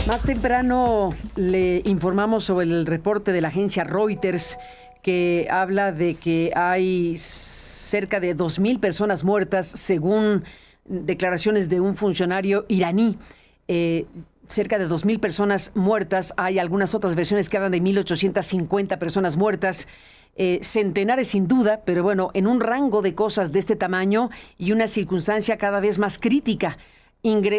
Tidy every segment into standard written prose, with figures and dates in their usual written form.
Más temprano le informamos sobre el reporte de la agencia Reuters que habla de que hay cerca de 2,000 personas muertas según declaraciones de un funcionario iraní. Cerca de 2,000 personas muertas. Hay algunas otras versiones que hablan de 1,850 personas muertas. Centenares sin duda, pero bueno, en un rango de cosas de este tamaño y una circunstancia cada vez más crítica.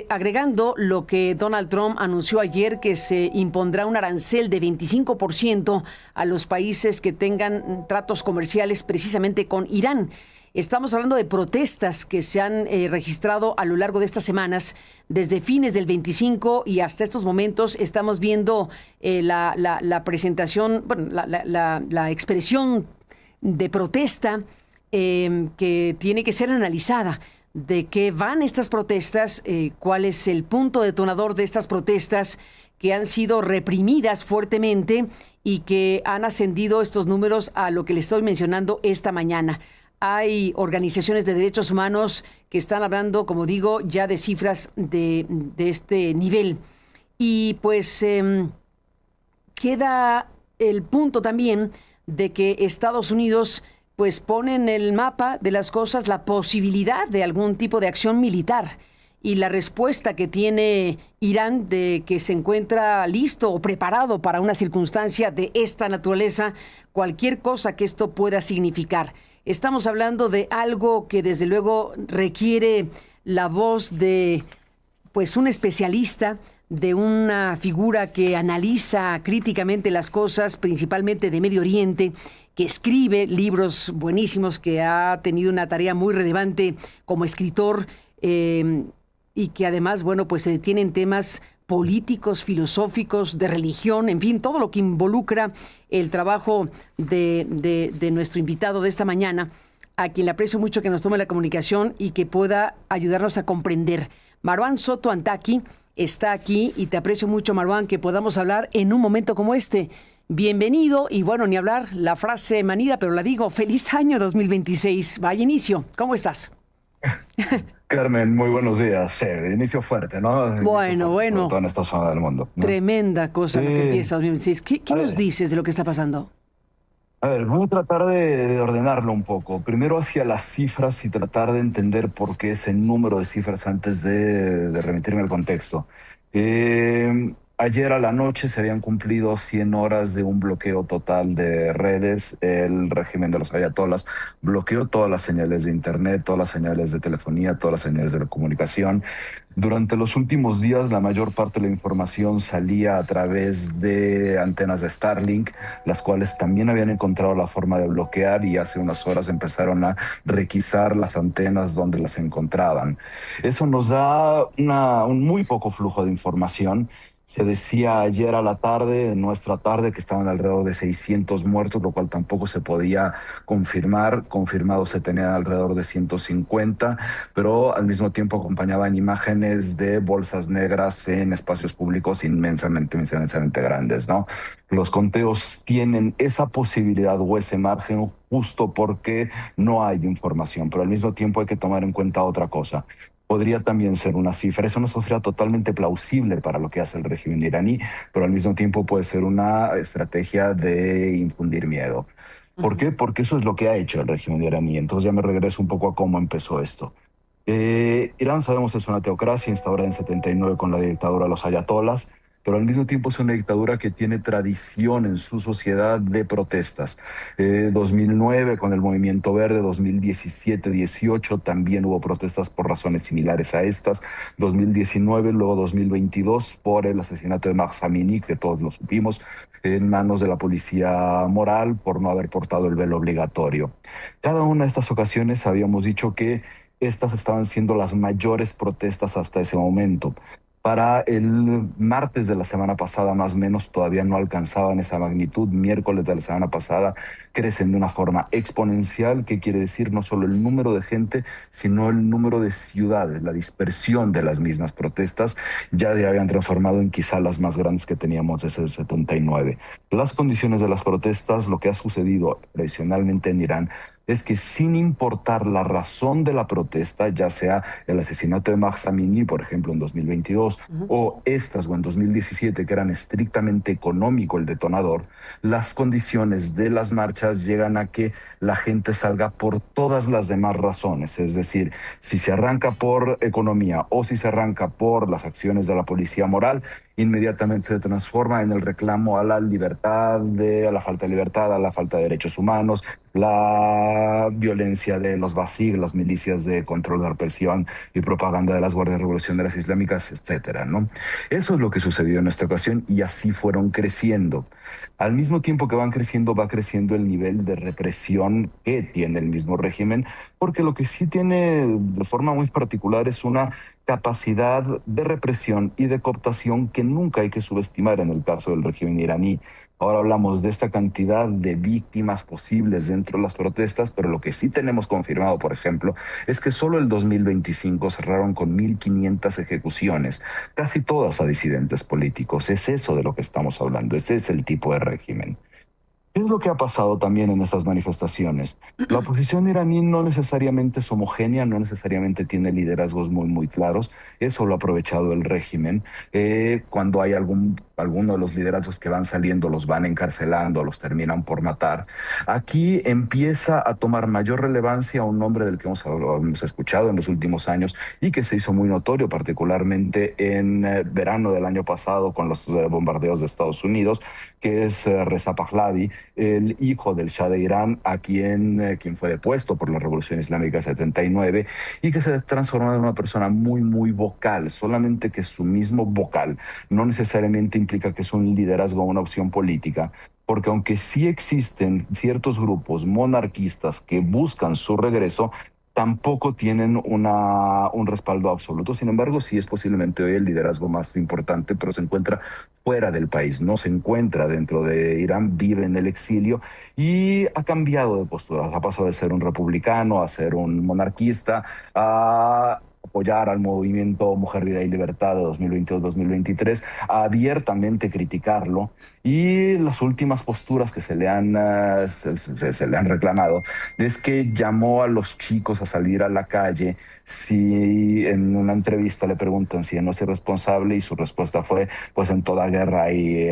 Agregando lo que Donald Trump anunció ayer, que se impondrá un arancel de 25% a los países que tengan tratos comerciales precisamente con Irán. Estamos hablando de protestas que se han registrado a lo largo de estas semanas, desde fines del 25 y hasta estos momentos estamos viendo la presentación, bueno, la expresión de protesta que tiene que ser analizada. ¿De qué van estas protestas? ¿Cuál es el punto detonador de estas protestas que han sido reprimidas fuertemente y que han ascendido estos números a lo que le estoy mencionando esta mañana? Hay organizaciones de derechos humanos que están hablando, como digo, ya de cifras de este nivel. Y pues queda el punto también de que Estados Unidos pues pone en el mapa de las cosas la posibilidad de algún tipo de acción militar. Y la respuesta que tiene Irán de que se encuentra listo o preparado para una circunstancia de esta naturaleza, cualquier cosa que esto pueda significar. Estamos hablando de algo que desde luego requiere la voz de pues un especialista, de una figura que analiza críticamente las cosas, principalmente de Medio Oriente, que escribe libros buenísimos, que ha tenido una tarea muy relevante como escritor y que además, bueno, pues se detiene en temas políticos, filosóficos, de religión, en fin, todo lo que involucra el trabajo de nuestro invitado de esta mañana, a quien le aprecio mucho que nos tome la comunicación y que pueda ayudarnos a comprender. Marwan Soto Antaki está aquí y te aprecio mucho, Marwan, que podamos hablar en un momento como este. Bienvenido y bueno, ni hablar la frase manida, pero la digo, feliz año 2026. Vaya inicio, ¿cómo estás? Carmen, muy buenos días. Inicio fuerte, ¿no? Bueno, inicio fuerte, bueno. sobre todo en esta zona del mundo, ¿no? Tremenda cosa lo que empieza 2026. ¿Qué nos dices de lo que está pasando? A ver, voy a tratar de ordenarlo un poco. Primero hacia las cifras y tratar de entender por qué ese número de cifras antes de remitirme al contexto. Ayer a la noche se habían cumplido 100 horas de un bloqueo total de redes. El régimen de los ayatolás bloqueó todas las señales de internet, todas las señales de telefonía, todas las señales de la comunicación. Durante los últimos días, la mayor parte de la información salía a través de antenas de Starlink, las cuales también habían encontrado la forma de bloquear y hace unas horas empezaron a requisar las antenas donde las encontraban. Eso nos da un muy poco flujo de información. Se decía ayer a la tarde, en nuestra tarde, que estaban alrededor de 600 muertos, lo cual tampoco se podía confirmar. Confirmados se tenían alrededor de 150, pero al mismo tiempo acompañaban imágenes de bolsas negras en espacios públicos inmensamente grandes, ¿no? Los conteos tienen esa posibilidad o ese margen justo porque no hay información, pero al mismo tiempo hay que tomar en cuenta otra cosa. Podría también ser una cifra, es una cifra totalmente plausible para lo que hace el régimen iraní, pero al mismo tiempo puede ser una estrategia de infundir miedo. ¿Por qué? Porque eso es lo que ha hecho el régimen iraní. Entonces ya me regreso un poco a cómo empezó esto. Irán, sabemos, es una teocracia instaurada en 79 con la dictadura de los ayatolás, pero al mismo tiempo es una dictadura que tiene tradición en su sociedad de protestas. 2009 con el Movimiento Verde, 2017-18 también hubo protestas por razones similares a estas, 2019, luego 2022 por el asesinato de Mahsa Amini, que todos lo supimos, en manos de la policía moral por no haber portado el velo obligatorio. Cada una de estas ocasiones habíamos dicho que estas estaban siendo las mayores protestas hasta ese momento. Para el martes de la semana pasada, más o menos, todavía no alcanzaban esa magnitud. Miércoles de la semana pasada crecen de una forma exponencial, que quiere decir no solo el número de gente, sino el número de ciudades, la dispersión de las mismas protestas, ya habían transformado en quizá las más grandes que teníamos desde el 79. Las condiciones de las protestas, lo que ha sucedido tradicionalmente en Irán, es que sin importar la razón de la protesta, ya sea el asesinato de Mahsa Amini, por ejemplo, en 2022, Ujú. o estas o en 2017, que eran estrictamente económico el detonador, las condiciones de las marchas llegan a que la gente salga por todas las demás razones. Es decir, si se arranca por economía o si se arranca por las acciones de la policía moral, inmediatamente se transforma en el reclamo a la libertad, a la falta de libertad, a la falta de derechos humanos, la violencia de los BASIG, las milicias de control de represión y propaganda de las guardias revolucionarias islámicas, etcétera, ¿no? Eso es lo que sucedió en esta ocasión y así fueron creciendo. Al mismo tiempo que van creciendo, va creciendo el nivel de represión que tiene el mismo régimen, porque lo que sí tiene de forma muy particular es una capacidad de represión y de cooptación que nunca hay que subestimar en el caso del régimen iraní. Ahora hablamos de esta cantidad de víctimas posibles dentro de las protestas, pero lo que sí tenemos confirmado, por ejemplo, es que solo el 2025 cerraron con 1.500 ejecuciones, casi todas a disidentes políticos. Es eso de lo que estamos hablando, ese es el tipo de régimen. ¿Qué es lo que ha pasado también en estas manifestaciones? La oposición iraní no necesariamente es homogénea, no necesariamente tiene liderazgos muy claros. Eso lo ha aprovechado el régimen. Cuando hay alguno de los liderazgos que van saliendo, los van encarcelando, los terminan por matar. Aquí empieza a tomar mayor relevancia un nombre del que hemos escuchado en los últimos años y que se hizo muy notorio, particularmente en verano del año pasado con los bombardeos de Estados Unidos, que es Reza Pahlavi, el hijo del Shah de Irán, quien fue depuesto por la Revolución Islámica de 79 y que se transformó en una persona muy vocal, solamente que su mismo vocal no necesariamente implica que es un liderazgo o una opción política, porque aunque sí existen ciertos grupos monarquistas que buscan su regreso, tampoco tienen un respaldo absoluto. Sin embargo, sí es posiblemente hoy el liderazgo más importante, pero se encuentra fuera del país, no se encuentra dentro de Irán, vive en el exilio y ha cambiado de postura. Ha pasado de ser un republicano a ser un monarquista, a apoyar al movimiento Mujer, Vida y Libertad de 2022-2023, a abiertamente criticarlo y las últimas posturas que se le han reclamado es que llamó a los chicos a salir a la calle si en una entrevista le preguntan si no es irresponsable y su respuesta fue, pues en toda guerra hay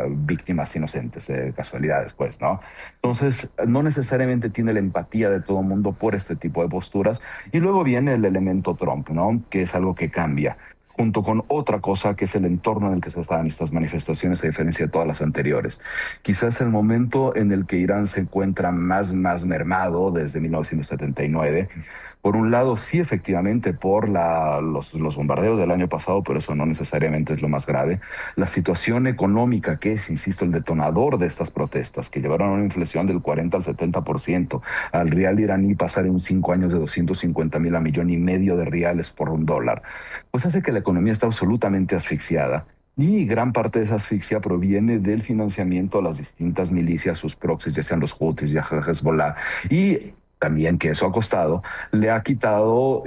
víctimas inocentes, casualidades, pues, ¿no? Entonces, no necesariamente tiene la empatía de todo el mundo por este tipo de posturas. Y luego viene el elemento Trump, ¿no? Que es algo que cambia junto con otra cosa que es el entorno en el que se están estas manifestaciones, a diferencia de todas las anteriores. Quizás el momento en el que Irán se encuentra más mermado desde 1979. Por un lado, sí, efectivamente, por los bombardeos del año pasado, pero eso no necesariamente es lo más grave. La situación económica, que es, insisto, el detonador de estas protestas, que llevaron a una inflación del 40 al 70%, al rial iraní pasar en 5 años de 250.000 a 1,5 millones de riales por un dólar, pues hace que la economía está absolutamente asfixiada. Y gran parte de esa asfixia proviene del financiamiento a las distintas milicias, sus proxies, ya sean los Houthis, ya Hezbollah, y también que eso ha costado, le ha quitado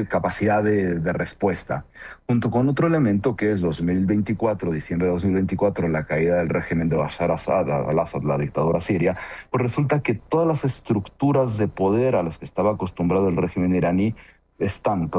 capacidad de respuesta. Junto con otro elemento que es 2024, diciembre de 2024, la caída del régimen de Bashar al-Assad, la dictadura siria, pues resulta que todas las estructuras de poder a las que estaba acostumbrado el régimen iraní están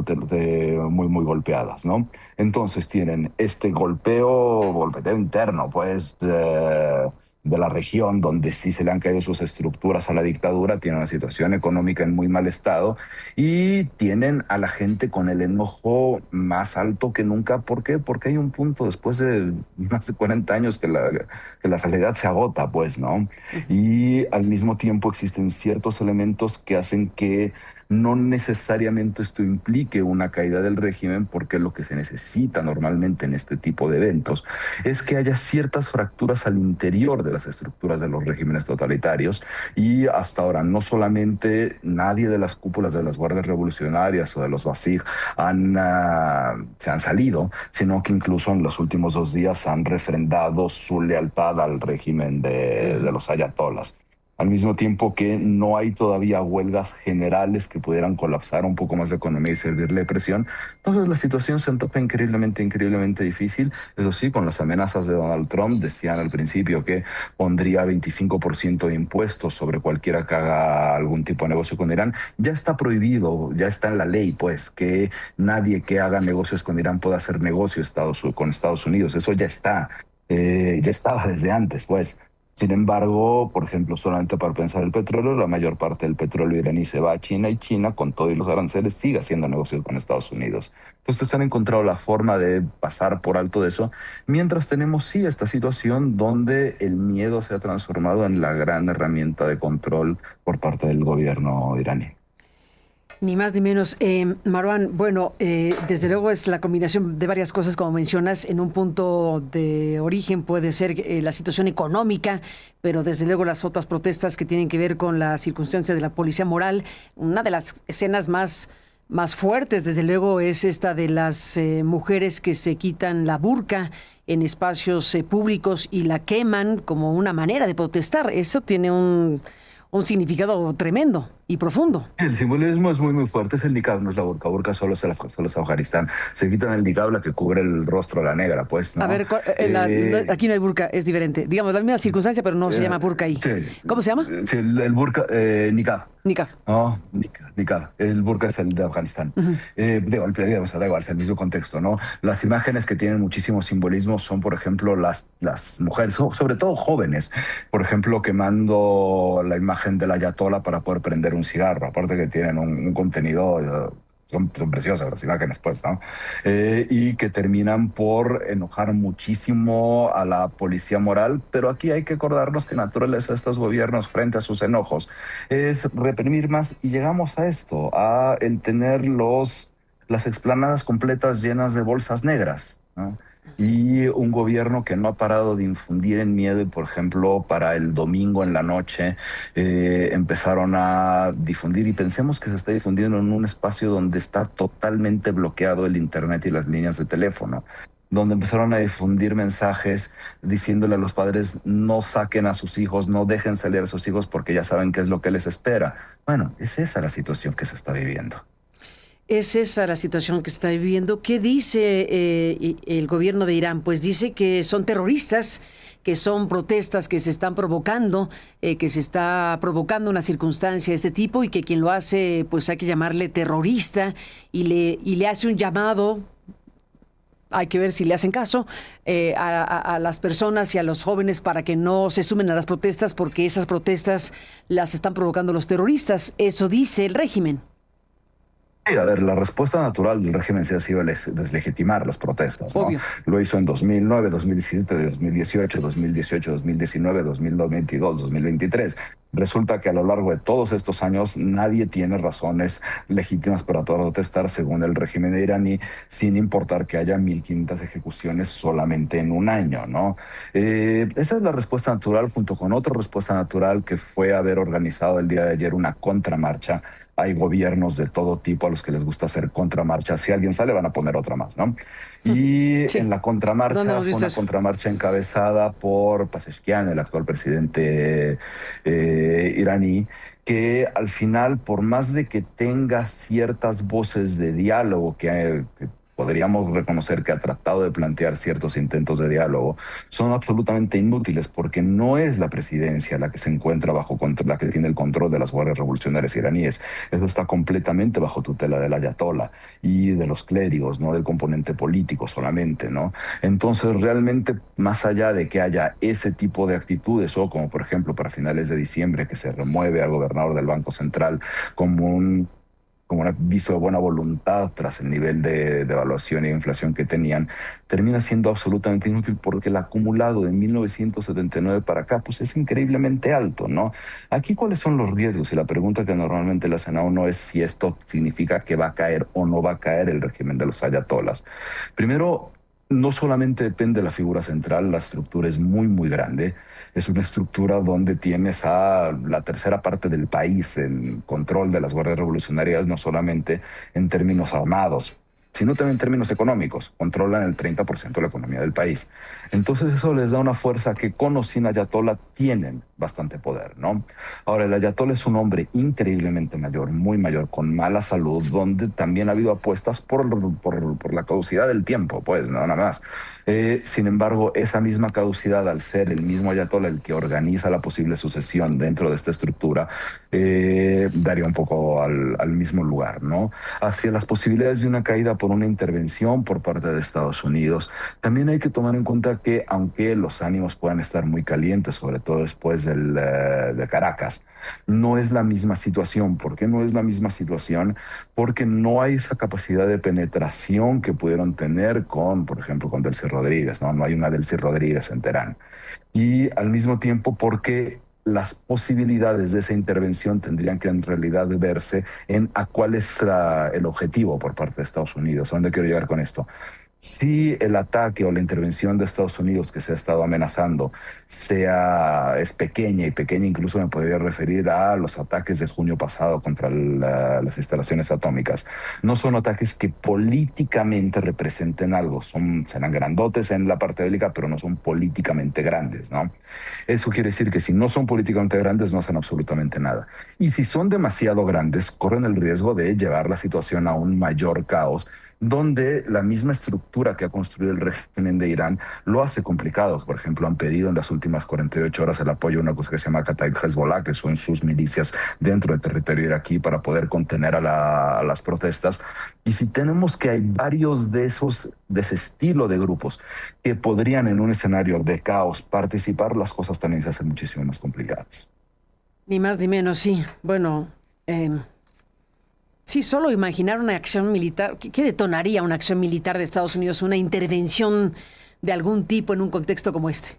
muy golpeadas, ¿no? Entonces tienen este golpeteo interno, pues, de la región donde sí se le han caído sus estructuras a la dictadura, tienen una situación económica en muy mal estado y tienen a la gente con el enojo más alto que nunca. ¿Por qué? Porque hay un punto después de más de 40 años que la realidad se agota, pues, ¿no? Ujú. Y al mismo tiempo existen ciertos elementos que hacen que no necesariamente esto implique una caída del régimen, porque lo que se necesita normalmente en este tipo de eventos es que haya ciertas fracturas al interior de las estructuras de los regímenes totalitarios. Y hasta ahora no solamente nadie de las cúpulas de las guardias revolucionarias o de los Basij se han salido, sino que incluso en los últimos 2 días han refrendado su lealtad al régimen de Ujú. los ayatolas. al mismo tiempo que no hay todavía huelgas generales que pudieran colapsar un poco más la economía y servirle de presión. Entonces la situación se antoja increíblemente difícil. Eso sí, con las amenazas de Donald Trump, decían al principio que pondría 25% de impuestos sobre cualquiera que haga algún tipo de negocio con Irán. Ya está prohibido, ya está en la ley, pues, que nadie que haga negocios con Irán pueda hacer negocio con Estados Unidos. Eso ya estaba desde antes, pues. Sin embargo, por ejemplo, solamente para pensar el petróleo, la mayor parte del petróleo iraní se va a China y China, con todos los aranceles, sigue haciendo negocios con Estados Unidos. Entonces han encontrado la forma de pasar por alto de eso, mientras tenemos sí esta situación donde el miedo se ha transformado en la gran herramienta de control por parte del gobierno iraní. Ni más ni menos. Marwan, bueno, desde luego es la combinación de varias cosas, como mencionas. En un punto de origen puede ser la situación económica, pero desde luego las otras protestas que tienen que ver con la circunstancia de la policía moral. Una de las escenas más fuertes, desde luego, es esta de las mujeres que se quitan la burka en espacios públicos y la queman como una manera de protestar. Eso tiene un significado tremendo y profundo. El simbolismo es muy fuerte, es el niqab, no es la burka. Burka solo es Afganistán. Se quitan el niqab, la que cubre el rostro a la negra, pues, A ¿no? ver, Eh, aquí no hay burka, es diferente. Digamos, la misma circunstancia, pero no se llama burka ahí. sí, ¿Cómo se llama? sí, el burka, niqab. Niqab. No, niqab. El burka es el de Afganistán. Ujú. Digamos, da igual, es el mismo contexto, ¿no? Las imágenes que tienen muchísimo simbolismo son, por ejemplo, las mujeres, sobre todo jóvenes, por ejemplo, quemando la imagen del ayatollah para poder prender un cigarro. Aparte que tienen un contenido, son preciosas las imágenes, pues, ¿no? Y que terminan por enojar muchísimo a la policía moral, pero aquí hay que acordarnos que la naturaleza de estos gobiernos frente a sus enojos es reprimir más, y llegamos a esto, a el tener las explanadas completas llenas de bolsas negras, ¿no? Y un gobierno que no ha parado de infundir en miedo, y por ejemplo, para el domingo en la noche empezaron a difundir, y pensemos que se está difundiendo en un espacio donde está totalmente bloqueado el internet y las líneas de teléfono, donde empezaron a difundir mensajes diciéndole a los padres: no saquen a sus hijos, no dejen salir a sus hijos porque ya saben qué es lo que les espera. Bueno, es esa la situación que se está viviendo. Es esa la situación que está viviendo. ¿Qué dice el gobierno de Irán? Pues dice que son terroristas, que son protestas que se están provocando, que se está provocando una circunstancia de este tipo y que quien lo hace, pues hay que llamarle terrorista, y le hace un llamado. Hay que ver si le hacen caso a las personas y a los jóvenes para que no se sumen a las protestas, porque esas protestas las están provocando los terroristas. Eso dice el régimen. Sí, a ver, la respuesta natural del régimen sí ha sido deslegitimar las protestas, ¿no? Obvio. Lo hizo en 2009, 2017, 2018, 2018, 2019, 2022, 2023. Resulta que a lo largo de todos estos años nadie tiene razones legítimas para poder protestar según el régimen iraní, sin importar que haya 1.500 ejecuciones solamente en un año, ¿no? Esa es la respuesta natural, junto con otra respuesta natural que fue haber organizado el día de ayer una contramarcha. Hay gobiernos de todo tipo a los que les gusta hacer contramarchas. Si alguien sale, van a poner otra más, ¿no? Y Sí. en la ¿Dónde contramarcha hemos fue visto una eso? contramarcha encabezada por Pezeshkian, el actual presidente iraní, que al final, por más de que tenga ciertas voces de diálogo que podríamos reconocer que ha tratado de plantear ciertos intentos de diálogo, son absolutamente inútiles, porque no es la presidencia la que se encuentra la que tiene el control de las guardias revolucionarias iraníes. Eso está completamente bajo tutela del ayatollah y de los clérigos, no del componente político solamente, ¿no? Entonces, realmente, más allá de que haya ese tipo de actitudes, o como por ejemplo para finales de diciembre, que se remueve al gobernador del Banco Central como como un aviso de buena voluntad tras el nivel de evaluación y de inflación que tenían, termina siendo absolutamente inútil, porque el acumulado de 1979 para acá pues es increíblemente alto, ¿no? Aquí, ¿cuáles son los riesgos? Y la pregunta que normalmente le hacen a uno es si esto significa que va a caer o no va a caer el régimen de los ayatolas. Primero, no solamente depende de la figura central, la estructura es muy grande. Es una estructura donde tienes a la tercera parte del país en control de las guardias revolucionarias, no solamente en términos armados, sino también en términos económicos. Controlan el 30% de la economía del país. Entonces eso les da una fuerza que con o sin ayatollah tienen bastante poder, ¿no? Ahora, el ayatollah es un hombre increíblemente mayor, muy mayor, con mala salud, donde también ha habido apuestas por la caducidad del tiempo, pues, no, nada más. Sin embargo, esa misma caducidad, al ser el mismo ayatollah el que organiza la posible sucesión dentro de esta estructura, daría un poco al mismo lugar, ¿no? Hacia las posibilidades de una caída por una intervención por parte de Estados Unidos. También hay que tomar en cuenta que aunque los ánimos puedan estar muy calientes, sobre todo después de Caracas, no es la misma situación. ¿Por qué no es la misma situación? Porque no hay esa capacidad de penetración que pudieron tener con, por ejemplo, con Delcy Rodríguez, ¿no? No hay una Delcy Rodríguez en Teherán. Y al mismo tiempo porque las posibilidades de esa intervención tendrían que en realidad verse en a cuál es el objetivo por parte de Estados Unidos. ¿A dónde quiero llegar con esto? Si el ataque o la intervención de Estados Unidos que se ha estado amenazando es pequeña, y pequeña incluso me podría referir a los ataques de junio pasado contra las instalaciones atómicas, no son ataques que políticamente representen algo, serán grandotes en la parte bélica, pero no son políticamente grandes, ¿no? Eso quiere decir que si no son políticamente grandes, no hacen absolutamente nada. Y si son demasiado grandes, corren el riesgo de llevar la situación a un mayor caos, donde la misma estructura que ha construido el régimen de Irán lo hace complicado. Por ejemplo, han pedido en las últimas 48 horas el apoyo a una cosa que se llama Kataib Hezbollah, que son sus milicias dentro del territorio iraquí para poder contener a las protestas. Y si tenemos que hay varios de ese estilo de grupos que podrían en un escenario de caos participar, las cosas también se hacen muchísimo más complicadas. Ni más ni menos, sí. Bueno, sí, solo imaginar una acción militar. ¿Qué detonaría una acción militar de Estados Unidos, una intervención de algún tipo en un contexto como este?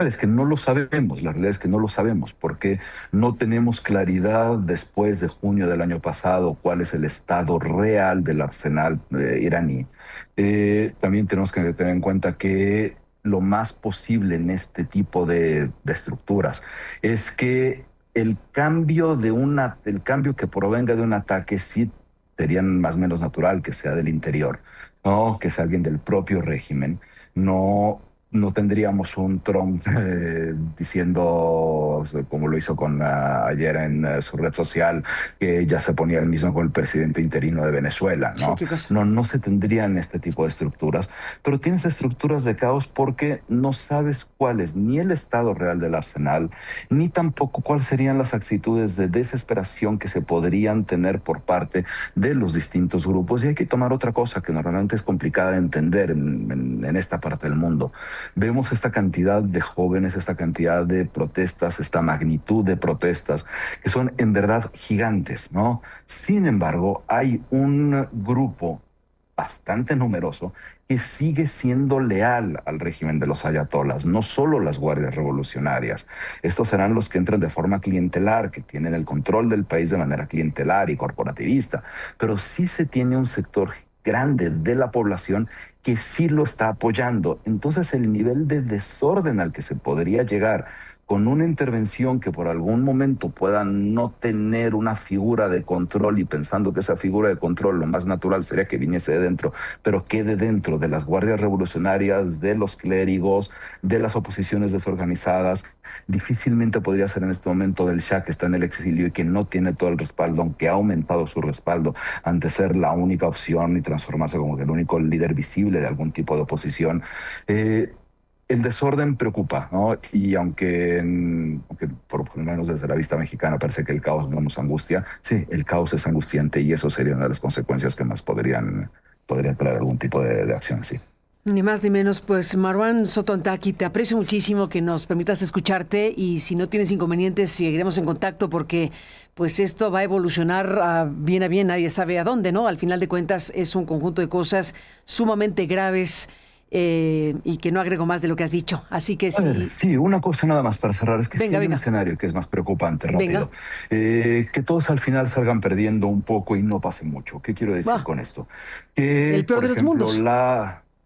Es que no lo sabemos, la realidad es que no lo sabemos, porque no tenemos claridad después de junio del año pasado cuál es el estado real del arsenal iraní. También tenemos que tener en cuenta que lo más posible en este tipo de estructuras es que el cambio que provenga de un ataque sí sería más o menos natural que sea del interior, ¿no? Que sea alguien del propio régimen. No tendríamos un Trump diciendo, como lo hizo ayer en su red social, que ya se ponía el mismo con el presidente interino de Venezuela, Sí, ¿no? qué cosa. No se tendrían este tipo de estructuras, pero tienes estructuras de caos porque no sabes cuál es ni el estado real del arsenal, ni tampoco cuáles serían las actitudes de desesperación que se podrían tener por parte de los distintos grupos. Y hay que tomar otra cosa que normalmente es complicada de entender en esta parte del mundo. Vemos esta cantidad de jóvenes, esta cantidad de protestas, esta magnitud de protestas, que son en verdad gigantes, ¿no? Sin embargo, hay un grupo bastante numeroso que sigue siendo leal al régimen de los ayatolas, no solo las guardias revolucionarias. Estos serán los que entran de forma clientelar, que tienen el control del país de manera clientelar y corporativista, pero sí se tiene un sector grande de la población que sí lo está apoyando. Entonces el nivel de desorden al que se podría llegar con una intervención que por algún momento pueda no tener una figura de control, y pensando que esa figura de control lo más natural sería que viniese de dentro, pero quede dentro de las guardias revolucionarias, de los clérigos, de las oposiciones desorganizadas, difícilmente podría ser en este momento del Shah, que está en el exilio y que no tiene todo el respaldo, aunque ha aumentado su respaldo ante ser la única opción y transformarse como el único líder visible de algún tipo de oposición. El desorden preocupa, ¿no? Y aunque por lo menos desde la vista mexicana parece que el caos no nos angustia, sí, el caos es angustiante y eso sería una de las consecuencias que más podrían traer algún tipo de acción, sí. Ni más ni menos, pues Marwan Sotontaki, te aprecio muchísimo que nos permitas escucharte y si no tienes inconvenientes seguiremos en contacto porque pues esto va a evolucionar a bien, nadie sabe a dónde, ¿no? Al final de cuentas es un conjunto de cosas sumamente graves y que no agrego más de lo que has dicho. Así que sí. Sí, una cosa nada más para cerrar, es que sí hay un escenario que es más preocupante, rápido. Que todos al final salgan perdiendo un poco y no pase mucho. ¿Qué quiero decir con esto? Que, el peor por de los ejemplo, mundos.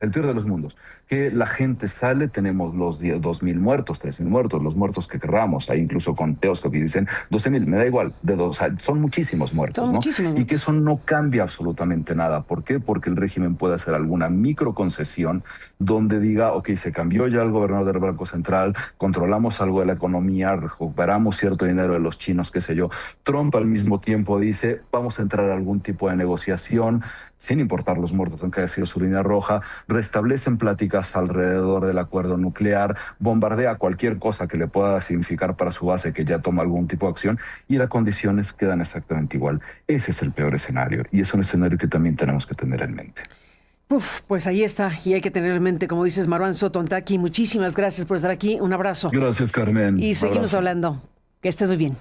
el peor de los mundos, que la gente sale, tenemos los 2.000 muertos, 3.000 muertos, los muertos que querramos, hay incluso conteos que dicen 12.000, me da igual, o sea, son muchísimos muertos, Son ¿no? muchísimos Y que muertos. eso no cambia absolutamente nada. ¿Por qué? Porque el régimen puede hacer alguna microconcesión donde diga, ok, se cambió ya el gobernador del Banco Central, controlamos algo de la economía, recuperamos cierto dinero de los chinos, qué sé yo. Trump al mismo tiempo dice, vamos a entrar a algún tipo de negociación, sin importar los muertos, aunque haya sido su línea roja, restablecen pláticas alrededor del acuerdo nuclear, bombardea cualquier cosa que le pueda significar para su base que ya toma algún tipo de acción y las condiciones quedan exactamente igual. Ese es el peor escenario y es un escenario que también tenemos que tener en mente. Uf, pues ahí está, y hay que tener en mente, como dices, Marwan Soto Antaki, muchísimas gracias por estar aquí, un abrazo. Gracias, Carmen. Y Un seguimos abrazo. hablando. Que estés muy bien.